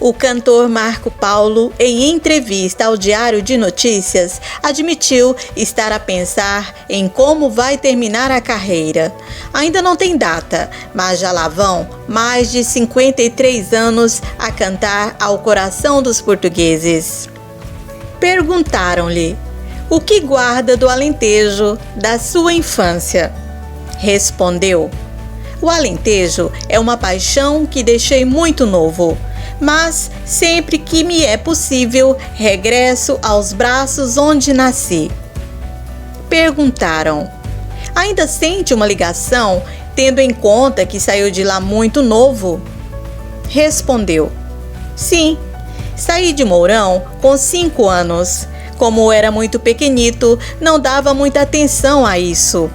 O cantor Marco Paulo, em entrevista ao Diário de Notícias, admitiu estar a pensar em como vai terminar a carreira. Ainda não tem data, mas já lá vão mais de 53 anos a cantar ao coração dos portugueses. Perguntaram-lhe o que guarda do Alentejo da sua infância. Respondeu: o Alentejo é uma paixão que deixei muito novo, mas sempre que me é possível, regresso aos braços onde nasci. Perguntaram: ainda sente uma ligação, tendo em conta que saiu de lá muito novo? Respondeu: sim, saí de Mourão com 5 anos. Como era muito pequenito, não dava muita atenção a isso.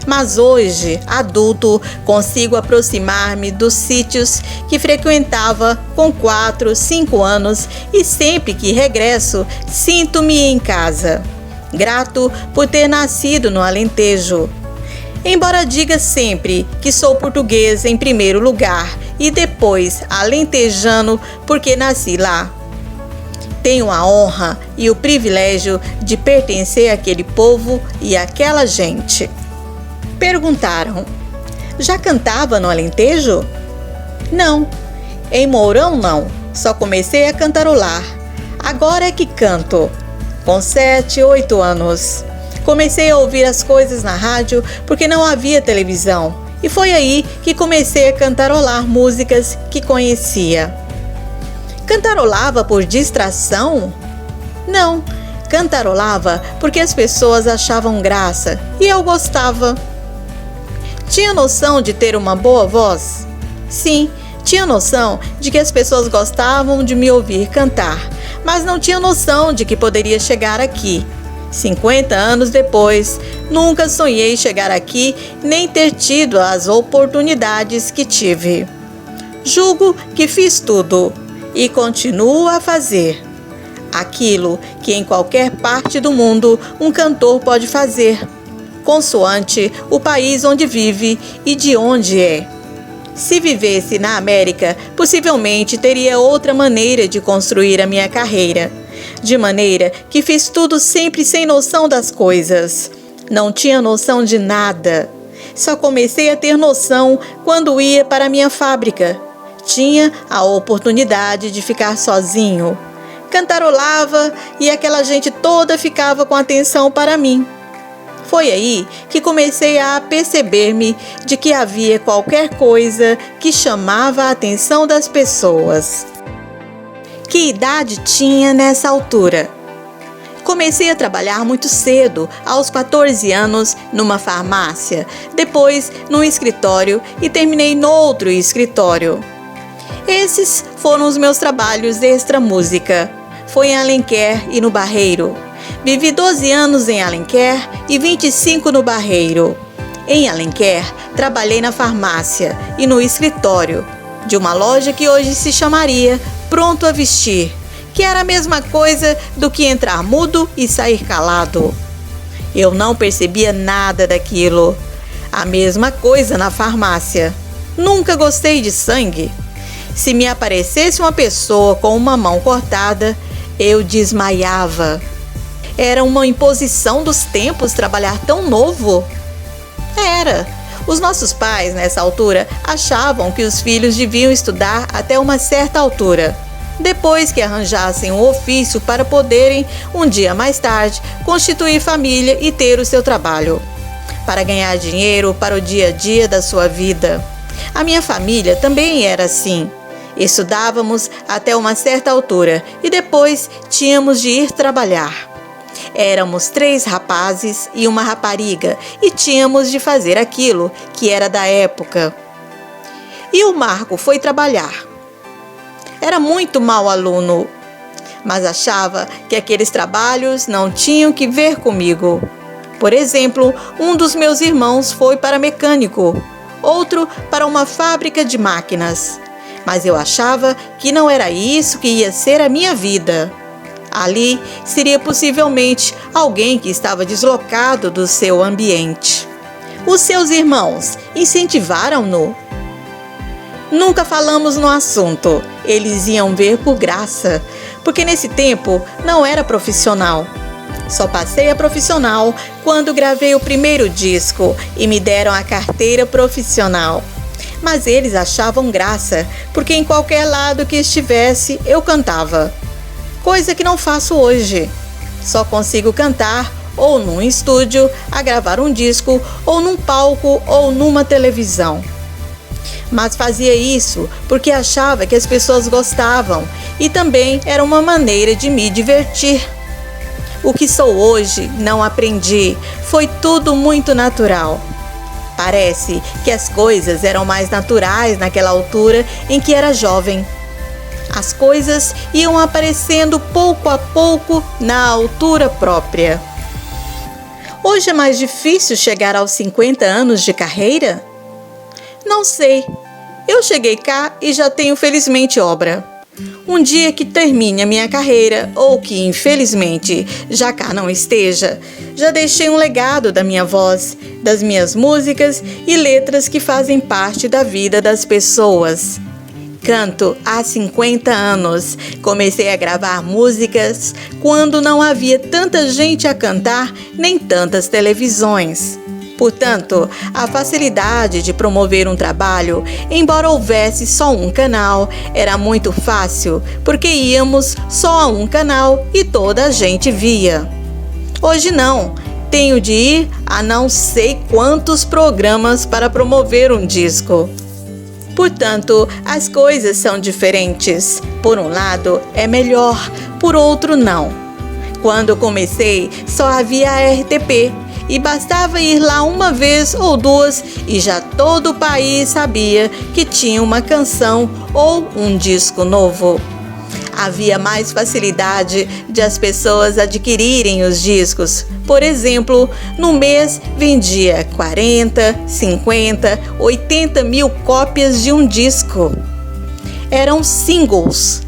Mas hoje, adulto, consigo aproximar-me dos sítios que frequentava com 4, 5 anos e sempre que regresso, sinto-me em casa. Grato por ter nascido no Alentejo. Embora diga sempre que sou português em primeiro lugar e depois alentejano porque nasci lá. Tenho a honra e o privilégio de pertencer àquele povo e àquela gente. Perguntaram: já cantava no Alentejo? Não, em Mourão não, só comecei a cantarolar. Agora é que canto, com 7, 8 anos. Comecei a ouvir as coisas na rádio porque não havia televisão, e foi aí que comecei a cantarolar músicas que conhecia. Cantarolava por distração? Não, cantarolava porque as pessoas achavam graça e eu gostava. Tinha noção de ter uma boa voz? Sim, tinha noção de que as pessoas gostavam de me ouvir cantar, mas não tinha noção de que poderia chegar aqui. 50 anos depois, nunca sonhei chegar aqui nem ter tido as oportunidades que tive. Julgo que fiz tudo e continuo a fazer aquilo que em qualquer parte do mundo um cantor pode fazer, consoante o país onde vive e de onde é. Se vivesse na América, possivelmente teria outra maneira de construir a minha carreira. De maneira que fiz tudo sempre sem noção das coisas. Não tinha noção de nada. Só comecei a ter noção quando ia para a minha fábrica. Tinha a oportunidade de ficar sozinho. Cantarolava e aquela gente toda ficava com atenção para mim. Foi aí que comecei a aperceber-me de que havia qualquer coisa que chamava a atenção das pessoas. Que idade tinha nessa altura? Comecei a trabalhar muito cedo, aos 14 anos, numa farmácia, depois num escritório e terminei noutro escritório. Esses foram os meus trabalhos extra-música. Foi em Alenquer e no Barreiro. Vivi 12 anos em Alenquer e 25 no Barreiro. Em Alenquer, trabalhei na farmácia e no escritório de uma loja que hoje se chamaria Pronto a Vestir, que era a mesma coisa do que entrar mudo e sair calado. Eu não percebia nada daquilo. A mesma coisa na farmácia. Nunca gostei de sangue. Se me aparecesse uma pessoa com uma mão cortada, eu desmaiava. Era uma imposição dos tempos trabalhar tão novo? Era. Os nossos pais, nessa altura, achavam que os filhos deviam estudar até uma certa altura, depois que arranjassem um ofício para poderem, um dia mais tarde, constituir família e ter o seu trabalho, para ganhar dinheiro para o dia a dia da sua vida. A minha família também era assim. Estudávamos até uma certa altura e depois tínhamos de ir trabalhar. Éramos 3 rapazes e uma rapariga e tínhamos de fazer aquilo que era da época. E o Marco foi trabalhar. Era muito mau aluno, mas achava que aqueles trabalhos não tinham que ver comigo. Por exemplo, um dos meus irmãos foi para mecânico, outro para uma fábrica de máquinas. Mas eu achava que não era isso que ia ser a minha vida. Ali seria possivelmente alguém que estava deslocado do seu ambiente. Os seus irmãos incentivaram-no? Nunca falamos no assunto. Eles iam ver por graça, porque nesse tempo não era profissional. Só passei a profissional quando gravei o primeiro disco e me deram a carteira profissional. Mas eles achavam graça, porque em qualquer lado que estivesse eu cantava. Coisa que não faço hoje. Só consigo cantar ou num estúdio, a gravar um disco, ou num palco ou numa televisão. Mas fazia isso porque achava que as pessoas gostavam e também era uma maneira de me divertir. O que sou hoje não aprendi, foi tudo muito natural. Parece que as coisas eram mais naturais naquela altura em que era jovem. As coisas iam aparecendo pouco a pouco na altura própria. Hoje é mais difícil chegar aos 50 anos de carreira? Não sei. Eu cheguei cá e já tenho felizmente obra. Um dia que termine a minha carreira, ou que infelizmente já cá não esteja, já deixei um legado da minha voz, das minhas músicas e letras que fazem parte da vida das pessoas. Canto há 50 anos. Comecei a gravar músicas quando não havia tanta gente a cantar, nem tantas televisões. Portanto, a facilidade de promover um trabalho, embora houvesse só um canal, era muito fácil, porque íamos só a um canal e toda a gente via. Hoje não, tenho de ir a não sei quantos programas para promover um disco. Portanto, as coisas são diferentes. Por um lado, é melhor, por outro, não. Quando comecei, só havia a RTP. E bastava ir lá uma vez ou duas e já todo o país sabia que tinha uma canção ou um disco novo. Havia mais facilidade de as pessoas adquirirem os discos. Por exemplo, no mês vendia 40, 50, 80 mil cópias de um disco. Eram singles,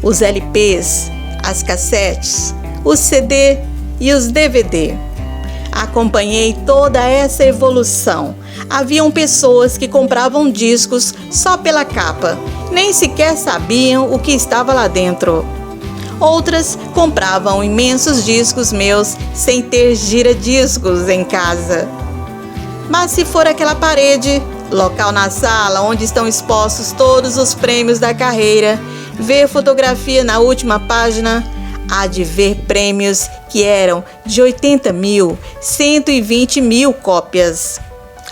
os LPs, as cassetes, os CD e os DVD. Acompanhei toda essa evolução. Haviam pessoas que compravam discos só pela capa, nem sequer sabiam o que estava lá dentro. Outras compravam imensos discos meus sem ter gira-discos em casa. Mas se for aquela parede, local na sala onde estão expostos todos os prêmios da carreira, ver fotografia na última página, há de ver prêmios que eram de 80 mil, 120 mil cópias.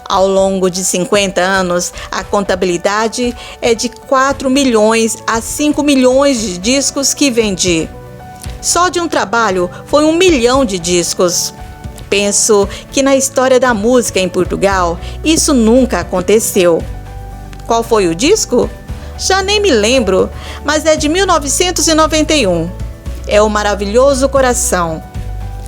Ao longo de 50 anos, a contabilidade é de 4 milhões a 5 milhões de discos que vendi. Só de um trabalho foi 1 milhão de discos. Penso que na história da música em Portugal, isso nunca aconteceu. Qual foi o disco? Já nem me lembro, mas é de 1991. É o Maravilhoso Coração.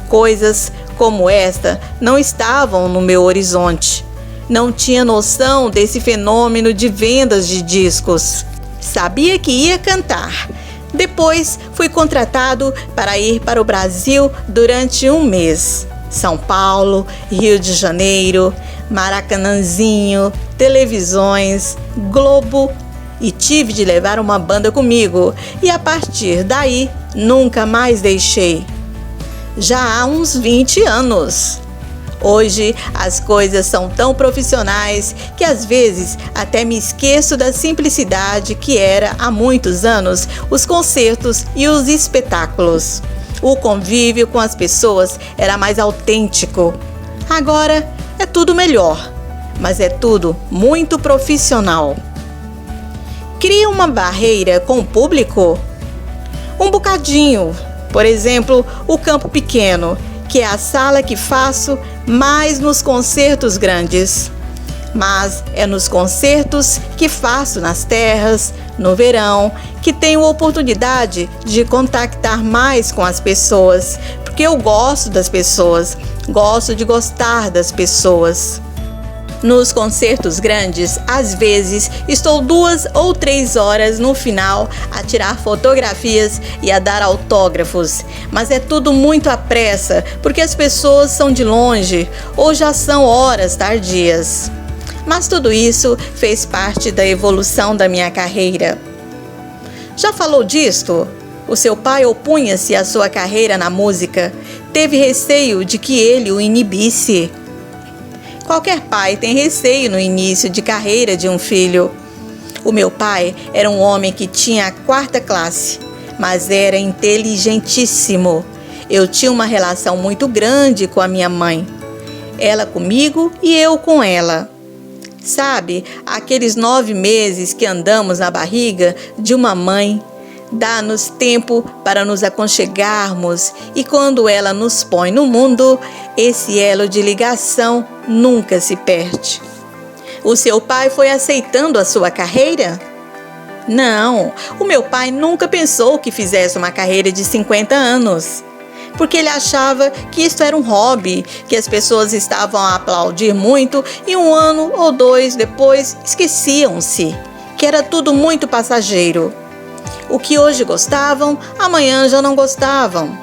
Coisas como esta não estavam no meu horizonte. Não tinha noção desse fenômeno de vendas de discos. Sabia que ia cantar. Depois fui contratado para ir para o Brasil durante um mês. São Paulo, Rio de Janeiro, Maracanãzinho, televisões, Globo, e tive de levar uma banda comigo, e a partir daí nunca mais deixei. Já há uns 20 anos. Hoje as coisas são tão profissionais que às vezes até me esqueço da simplicidade que era há muitos anos os concertos e os espetáculos. O convívio com as pessoas era mais autêntico. Agora é tudo melhor, mas é tudo muito profissional. Cria uma barreira com o público? Um bocadinho. Por exemplo, o campo pequeno, que é a sala que faço mais nos concertos grandes. Mas é nos concertos que faço nas terras, no verão, que tenho oportunidade de contactar mais com as pessoas, porque eu gosto das pessoas, gosto de gostar das pessoas. Nos concertos grandes, às vezes, estou 2 ou 3 horas no final a tirar fotografias e a dar autógrafos. Mas é tudo muito à pressa, porque as pessoas são de longe ou já são horas tardias. Mas tudo isso fez parte da evolução da minha carreira. Já falou disto? O seu pai opunha-se à sua carreira na música. Teve receio de que ele o inibisse. Qualquer pai tem receio no início de carreira de um filho. O meu pai era um homem que tinha a 4ª classe, mas era inteligentíssimo. Eu tinha uma relação muito grande com a minha mãe. Ela comigo e eu com ela. Sabe, aqueles 9 meses que andamos na barriga de uma mãe, dá-nos tempo para nos aconchegarmos e quando ela nos põe no mundo, esse elo de ligação nunca se perde. O seu pai foi aceitando a sua carreira? Não, o meu pai nunca pensou que fizesse uma carreira de 50 anos. Porque ele achava que isto era um hobby, que as pessoas estavam a aplaudir muito e 1 ano ou 2 depois esqueciam-se, que era tudo muito passageiro. O que hoje gostavam, amanhã já não gostavam.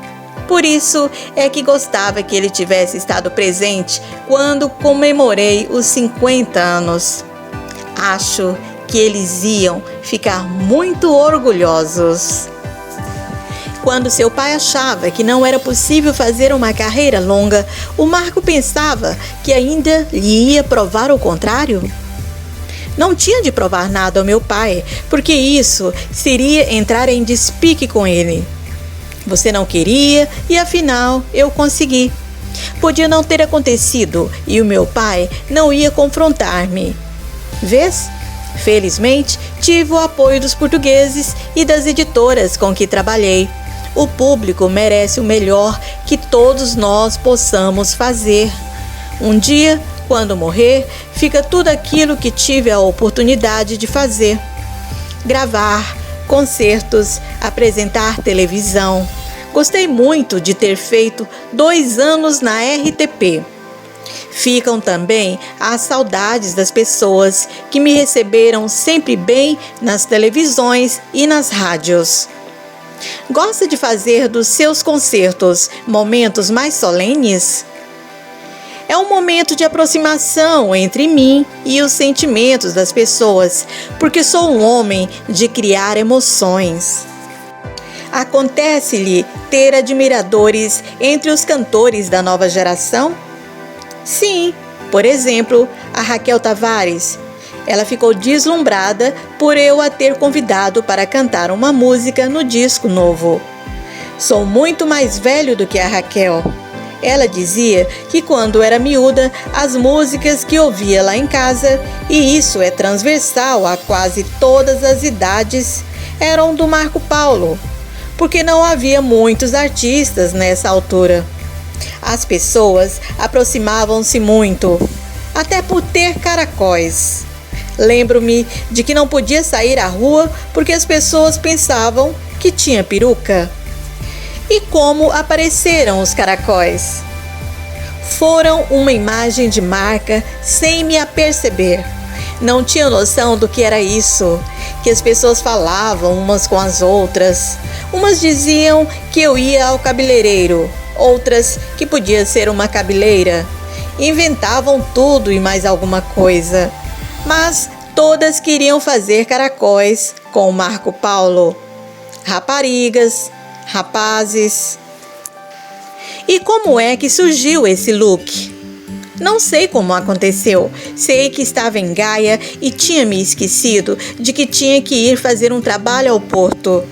Por isso é que gostava que ele tivesse estado presente quando comemorei os 50 anos. Acho que eles iam ficar muito orgulhosos. Quando seu pai achava que não era possível fazer uma carreira longa, o Marco pensava que ainda lhe ia provar o contrário. Não tinha de provar nada ao meu pai, porque isso seria entrar em despique com ele. Você não queria e afinal eu consegui. Podia não ter acontecido e o meu pai não ia confrontar-me. Vês? Felizmente, tive o apoio dos portugueses e das editoras com que trabalhei. O público merece o melhor que todos nós possamos fazer. Um dia, quando morrer, fica tudo aquilo que tive a oportunidade de fazer. Gravar, concertos, apresentar televisão. Gostei muito de ter feito 2 anos na RTP. Ficam também as saudades das pessoas que me receberam sempre bem nas televisões e nas rádios. Gosta de fazer dos seus concertos momentos mais solenes? É um momento de aproximação entre mim e os sentimentos das pessoas, porque sou um homem de criar emoções. Acontece-lhe ter admiradores entre os cantores da nova geração? Sim, por exemplo, a Raquel Tavares. Ela ficou deslumbrada por eu a ter convidado para cantar uma música no disco novo. Sou muito mais velho do que a Raquel. Ela dizia que quando era miúda, as músicas que ouvia lá em casa, e isso é transversal a quase todas as idades, eram do Marco Paulo, porque não havia muitos artistas nessa altura. As pessoas aproximavam-se muito, até por ter caracóis. Lembro-me de que não podia sair à rua porque as pessoas pensavam que tinha peruca. E como apareceram os caracóis? Foram uma imagem de marca sem me aperceber. Não tinha noção do que era isso, que as pessoas falavam umas com as outras. Umas diziam que eu ia ao cabeleireiro, outras que podia ser uma cabeleira. Inventavam tudo e mais alguma coisa. Mas todas queriam fazer caracóis com o Marco Paulo. Raparigas, rapazes. E como é que surgiu esse look? Não sei como aconteceu. Sei que estava em Gaia e tinha me esquecido de que tinha que ir fazer um trabalho ao Porto.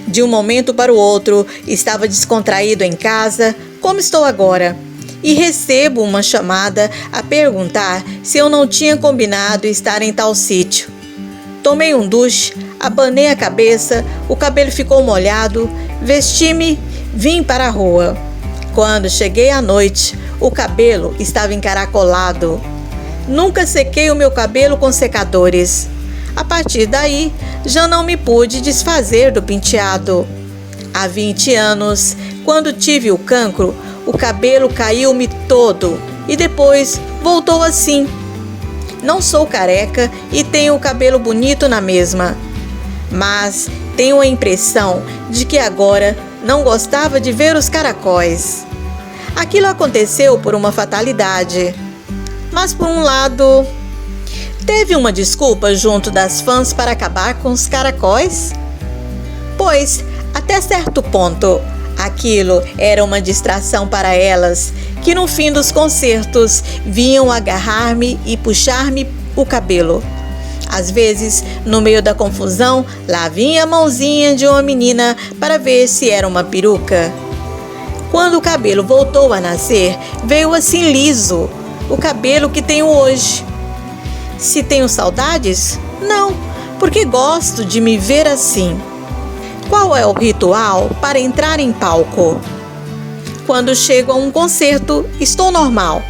De um momento para o outro, estava descontraído em casa, como estou agora. E recebo uma chamada a perguntar se eu não tinha combinado estar em tal sítio. Tomei um duche, abanei a cabeça, o cabelo ficou molhado, vesti-me, vim para a rua. Quando cheguei à noite, o cabelo estava encaracolado. Nunca sequei o meu cabelo com secadores. A partir daí, já não me pude desfazer do penteado. Há 20 anos, quando tive o cancro, o cabelo caiu-me todo e depois voltou assim. Não sou careca e tenho o cabelo bonito na mesma, mas tenho a impressão de que agora não gostava de ver os caracóis. Aquilo aconteceu por uma fatalidade, mas por um lado, Teve uma desculpa junto das fãs para acabar com os caracóis? Pois, até certo ponto, aquilo era uma distração para elas, que no fim dos concertos vinham agarrar-me e puxar-me o cabelo. Às vezes, no meio da confusão, lá vinha a mãozinha de uma menina para ver se era uma peruca. Quando o cabelo voltou a nascer, veio assim liso, o cabelo que tenho hoje. Se tenho saudades? Não, porque gosto de me ver assim. Qual é o ritual para entrar em palco? Quando chego a um concerto, estou normal,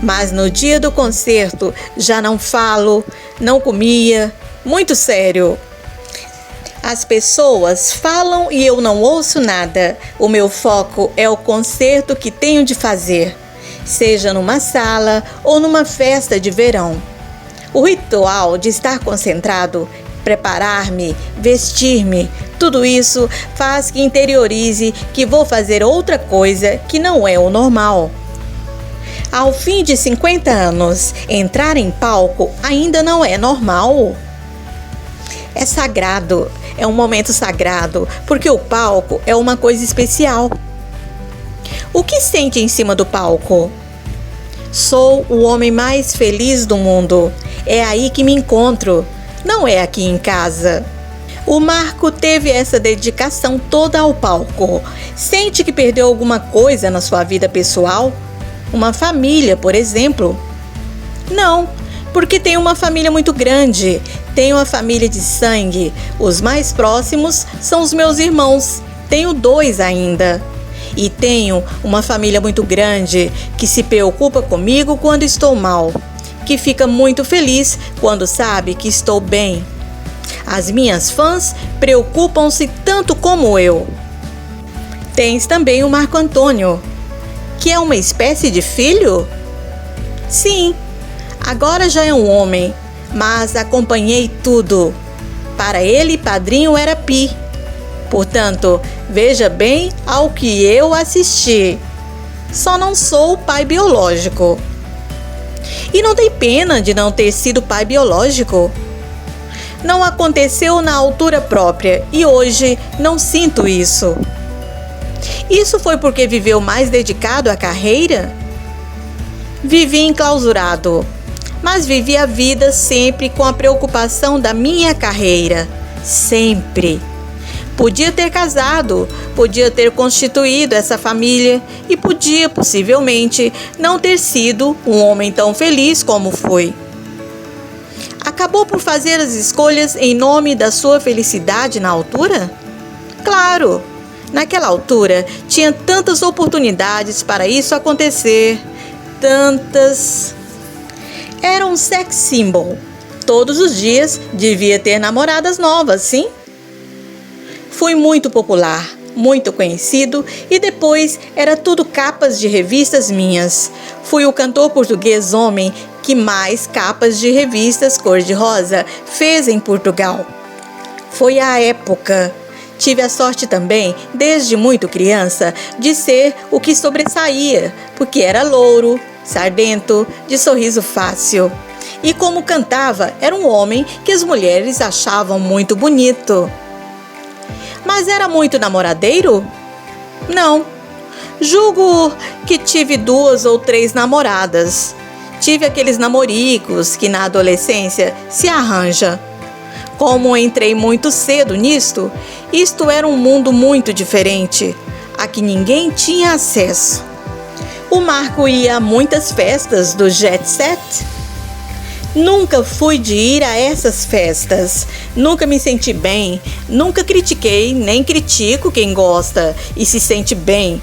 mas no dia do concerto já não falo, não comia, muito sério. As pessoas falam e eu não ouço nada. O meu foco é o concerto que tenho de fazer, seja numa sala ou numa festa de verão. O ritual de estar concentrado, preparar-me, vestir-me, tudo isso faz que interiorize que vou fazer outra coisa que não é o normal. Ao fim de 50 anos, entrar em palco ainda não é normal. É sagrado, é um momento sagrado, porque o palco é uma coisa especial. O que sente em cima do palco? Sou o homem mais feliz do mundo. É aí que me encontro, não é aqui em casa. O Marco teve essa dedicação toda ao palco. Sente que perdeu alguma coisa na sua vida pessoal? Uma família, por exemplo? Não, porque tenho uma família muito grande. Tenho a família de sangue. Os mais próximos são os meus irmãos. Tenho 2 ainda. E tenho uma família muito grande que se preocupa comigo quando estou mal, que fica muito feliz quando sabe que estou bem. As minhas fãs preocupam-se tanto como eu. Tens também o Marco Antônio, que é uma espécie de filho? Sim, agora já é um homem, mas acompanhei tudo. Para ele, padrinho era Pi. Portanto, veja bem ao que eu assisti. Só não sou o pai biológico. E não tem pena de não ter sido pai biológico? Não aconteceu na altura própria e hoje não sinto isso. Isso foi porque viveu mais dedicado à carreira? Vivi enclausurado, mas vivi a vida sempre com a preocupação da minha carreira. Sempre. Podia ter casado, podia ter constituído essa família e podia, possivelmente, não ter sido um homem tão feliz como foi. Acabou por fazer as escolhas em nome da sua felicidade na altura? Claro! Naquela altura, tinha tantas oportunidades para isso acontecer, tantas... Era um sex symbol. Todos os dias devia ter namoradas novas, sim? Fui muito popular, muito conhecido e depois era tudo capas de revistas minhas. Fui o cantor português homem que mais capas de revistas cor-de-rosa fez em Portugal. Foi a época. Tive a sorte também, desde muito criança, de ser o que sobressaía, porque era louro, sardento, de sorriso fácil. E como cantava, era um homem que as mulheres achavam muito bonito. Mas era muito namoradeiro? Não. Julgo que tive 2 ou 3 namoradas. Tive aqueles namoricos que na adolescência se arranja. Como entrei muito cedo nisto, isto era um mundo muito diferente, a que ninguém tinha acesso. O Marco ia a muitas festas do Jet Set. Nunca fui de ir a essas festas, nunca me senti bem, nunca critiquei nem critico quem gosta e se sente bem,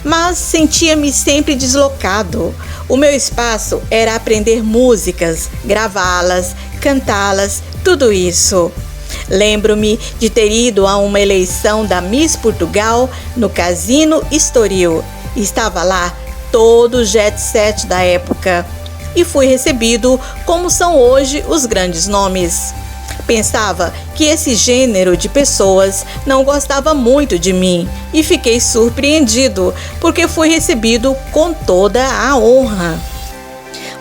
mas sentia-me sempre deslocado. O meu espaço era aprender músicas, gravá-las, cantá-las, tudo isso. Lembro-me de ter ido a uma eleição da Miss Portugal no Casino Estoril. Estava lá todo o jet set da época. E fui recebido como são hoje os grandes nomes. Pensava que esse gênero de pessoas não gostava muito de mim e fiquei surpreendido porque fui recebido com toda a honra.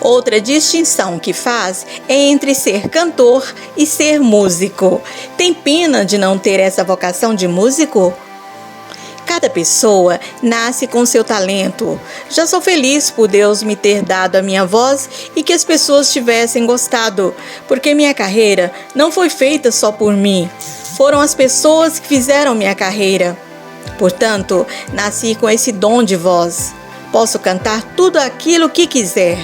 Outra distinção que faz é entre ser cantor e ser músico. Tem pena de não ter essa vocação de músico? Cada pessoa nasce com seu talento. Já sou feliz por Deus me ter dado a minha voz e que as pessoas tivessem gostado, porque minha carreira não foi feita só por mim. Foram as pessoas que fizeram minha carreira. Portanto, nasci com esse dom de voz. Posso cantar tudo aquilo que quiser.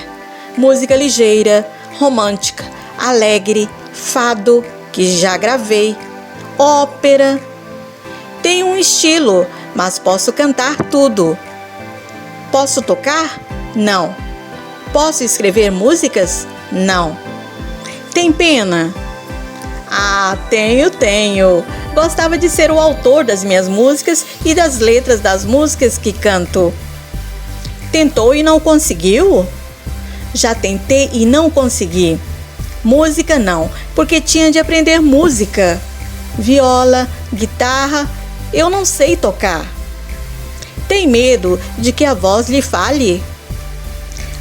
Música ligeira, romântica, alegre, fado, que já gravei, ópera. Tenho um estilo, mas posso cantar tudo. Posso tocar? Não. Posso escrever músicas? Não. Tem pena? Ah, tenho. Gostava de ser o autor das minhas músicas e das letras das músicas que canto. Tentou e não conseguiu? Já tentei e não consegui. Música não, porque tinha de aprender música. Viola, guitarra, eu não sei tocar. Tem medo de que a voz lhe falhe?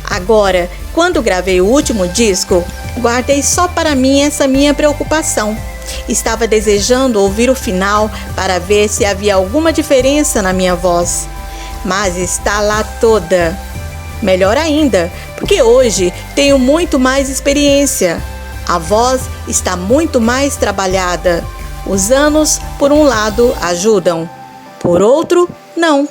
Agora, quando gravei o último disco, guardei só para mim essa minha preocupação. Estava desejando ouvir o final para ver se havia alguma diferença na minha voz. Mas está lá toda. Melhor ainda, porque hoje tenho muito mais experiência. A voz está muito mais trabalhada. Os anos, por um lado, ajudam, por outro, não.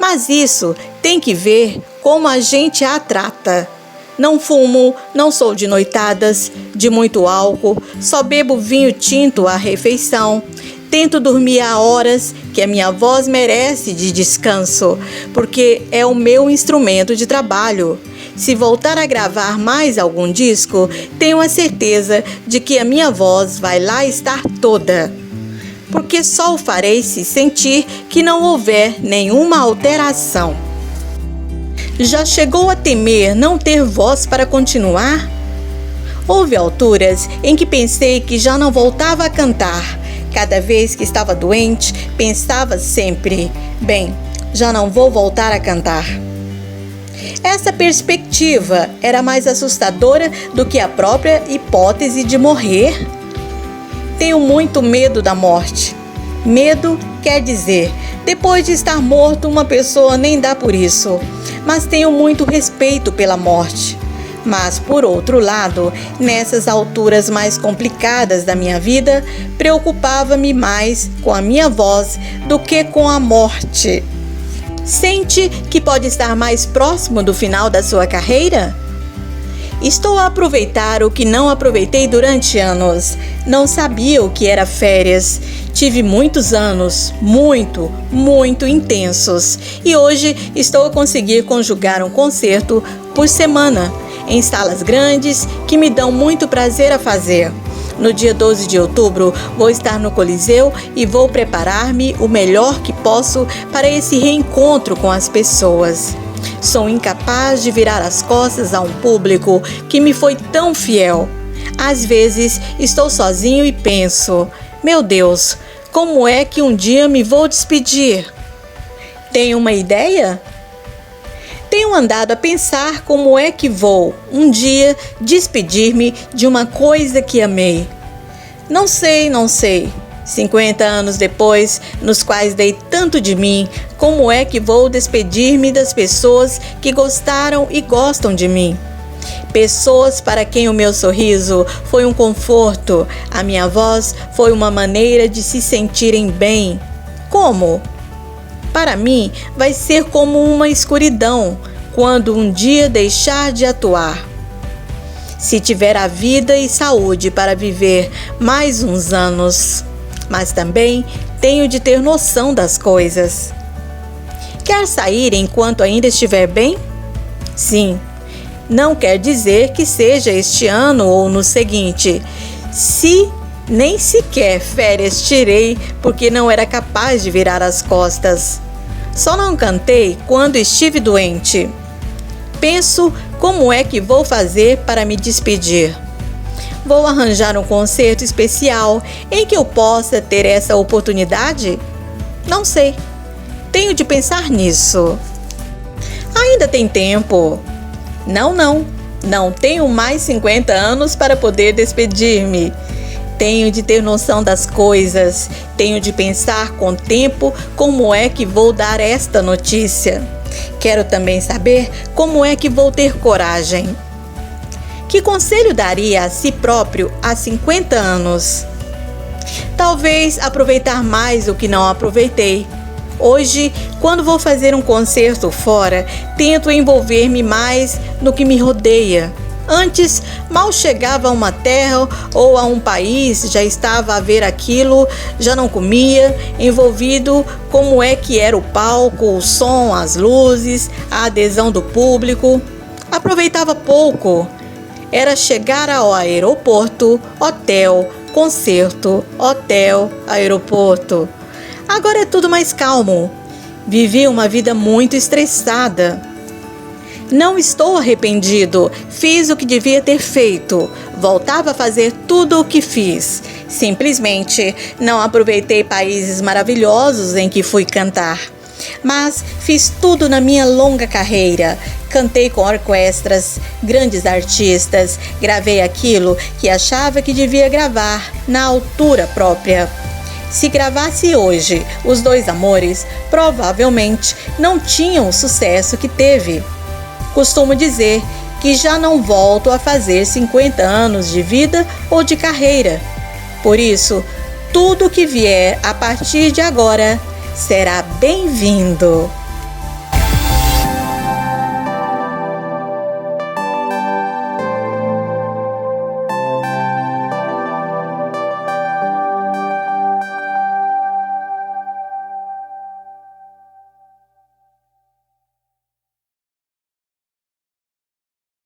Mas isso tem que ver como a gente a trata. Não fumo, não sou de noitadas, de muito álcool, só bebo vinho tinto à refeição. Tento dormir a horas que a minha voz merece de descanso, porque é o meu instrumento de trabalho. Se voltar a gravar mais algum disco, tenho a certeza de que a minha voz vai lá estar toda. Porque só o farei se sentir que não houver nenhuma alteração. Já chegou a temer não ter voz para continuar? Houve alturas em que pensei que já não voltava a cantar. Cada vez que estava doente, pensava sempre: bem, já não vou voltar a cantar. Essa perspectiva era mais assustadora do que a própria hipótese de morrer. Tenho muito medo da morte. Medo quer dizer, depois de estar morto, uma pessoa nem dá por isso. Mas tenho muito respeito pela morte. Mas, por outro lado, nessas alturas mais complicadas da minha vida, preocupava-me mais com a minha voz do que com a morte. Sente que pode estar mais próximo do final da sua carreira? Estou a aproveitar o que não aproveitei durante anos. Não sabia o que era férias. Tive muitos anos, muito intensos. E hoje estou a conseguir conjugar um concerto por semana, em salas grandes que me dão muito prazer a fazer. No dia 12 de outubro, vou estar no Coliseu e vou preparar-me o melhor que posso para esse reencontro com as pessoas. Sou incapaz de virar as costas a um público que me foi tão fiel. Às vezes, estou sozinho e penso: meu Deus, como é que um dia me vou despedir? Tem uma ideia? Tenho andado a pensar como é que vou, um dia, despedir-me de uma coisa que amei. Não sei. 50 anos depois, nos quais dei tanto de mim, como é que vou despedir-me das pessoas que gostaram e gostam de mim? Pessoas para quem o meu sorriso foi um conforto, a minha voz foi uma maneira de se sentirem bem. Como? Para mim, vai ser como uma escuridão, quando um dia deixar de atuar. Se tiver a vida e saúde para viver mais uns anos, mas também tenho de ter noção das coisas. Quer sair enquanto ainda estiver bem? Sim. Não quer dizer que seja este ano ou no seguinte. Nem sequer férias tirei porque não era capaz de virar as costas. Só não cantei quando estive doente. Penso como é que vou fazer para me despedir. Vou arranjar um concerto especial em que eu possa ter essa oportunidade? Não sei. Tenho de pensar nisso. Ainda tem tempo. Não. Não tenho mais 50 anos para poder despedir-me. Tenho de ter noção das coisas, tenho de pensar com tempo como é que vou dar esta notícia. Quero também saber como é que vou ter coragem. Que conselho daria a si próprio há 50 anos? Talvez aproveitar mais o que não aproveitei. Hoje, quando vou fazer um concerto fora, tento envolver-me mais no que me rodeia. Antes, mal chegava a uma terra ou a um país, já estava a ver aquilo, já não comia, envolvido como é que era o palco, o som, as luzes, a adesão do público. Aproveitava pouco. Era chegar ao aeroporto, hotel, concerto, hotel, aeroporto. Agora é tudo mais calmo. Vivi uma vida muito estressada. Não estou arrependido, fiz o que devia ter feito, voltava a fazer tudo o que fiz. Simplesmente não aproveitei países maravilhosos em que fui cantar. Mas fiz tudo na minha longa carreira. Cantei com orquestras, grandes artistas, gravei aquilo que achava que devia gravar na altura própria. Se gravasse hoje Os Dois Amores, provavelmente não tinham o sucesso que teve. Costumo dizer que já não volto a fazer 50 anos de vida ou de carreira. Por isso, tudo que vier a partir de agora será bem-vindo.